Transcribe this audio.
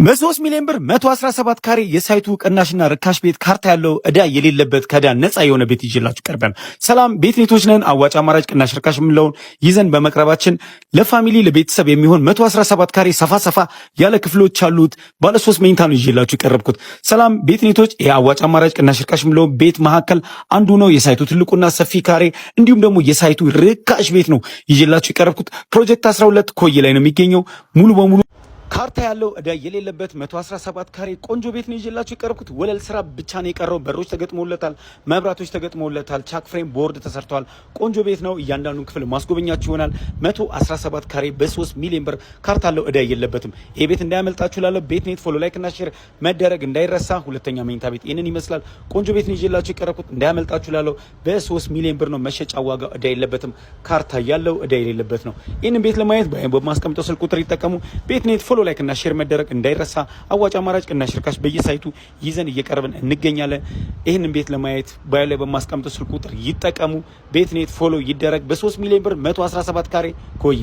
በ3 ሚሊዮን ብር 117 ካሬ የሳይቱ ቅናሽና ርካሽ ቤት ካርታ ያለው እዳ የሌለበት ከዳ ነፃ የሆነ ቤት ይዤላችሁ ቀርበን። ሰላም ቤት ኔቶች ነን። አዋጭ አማራጭ ቅናሽ ርካሽ የምንለውን ይዘን በመቅረባችን ለፋሚሊ ለቤተሰብ የሚሆን 117 ካሬ ሰፋ ያለ ክፍሎች ያሉት ባለ 3 መኝታ ነው ይዤላችሁ የቀረብኩት። ሰላም ቤት ኔቶች፣ የአዋጭ አማራጭ ቅናሽ ርካሽ የምንለውን ቤት መካከል አንዱ ነው። የሳይቱ ትልቁና ሰፊ ካሬ እንዲሁም ደግሞ የሳይቱ ርካሽ ቤት ነው ይዤላችሁ የቀረብኩት። ፕሮጀክት 12 ኮዬ ላይ ነው የሚገኘው። ሙሉ በሙሉ ካርታ ያለው እዳ የሌለበት 117 ካሬ ቆንጆ ቤት ነው ይዤላችሁ የቀረብኩት። ወለል ስራ ብቻ ነው የቀረው። በሮች ተገጥሞለታል፣ መብራቶች ተገጥሞለታል፣ ቻክ ፍሬም ቦርድ ተሰርቷል። ቆንጆ ቤት ነው። እያንዳንዱን ክፍል ማስጎበኛችሁ ይሆናል። 117 ካሬ በ3 ሚሊዮን ብር ካርታ ያለው እዳ የለበትም። ይሄ ቤት እንዳያመልጣችሁ ላለው ቤት ኔት ፎሎ ላይክ እና ሼር መደረግ እንዳይረሳ። ሁለተኛ መኝታ ቤት ይሄንን ይመስላል። ቆንጆ ቤት ነው ይዤላችሁ የቀረብኩት። እንዳያመልጣችሁ ላለው በ3 ሚሊዮን ብር ነው። መሸጫ ዋጋ እዳ የለበትም። ካርታ ያለው እዳ የሌለበት ነው። ይሄንን ቤት ለማየት በማስቀምጠው ስልክ ቁጥር ይጠቀሙ። ቤት ኔት ፎሎ ላይክ እና ሼር መደረግ እንዳይረሳ። አዋጭ አማራጭ ቅናሽ ርካሽ በየሳይቱ ይዘን እየቀረብን እንገኛለን። ይህንን ቤት ለማየት ባዮ ላይ በማስቀምጠው ስልክ ቁጥር ይጠቀሙ። ቤት ኔት ፎሎ ይደረግ። በ3 ሚሊዮን ብር 117 ካሬ ኮዬ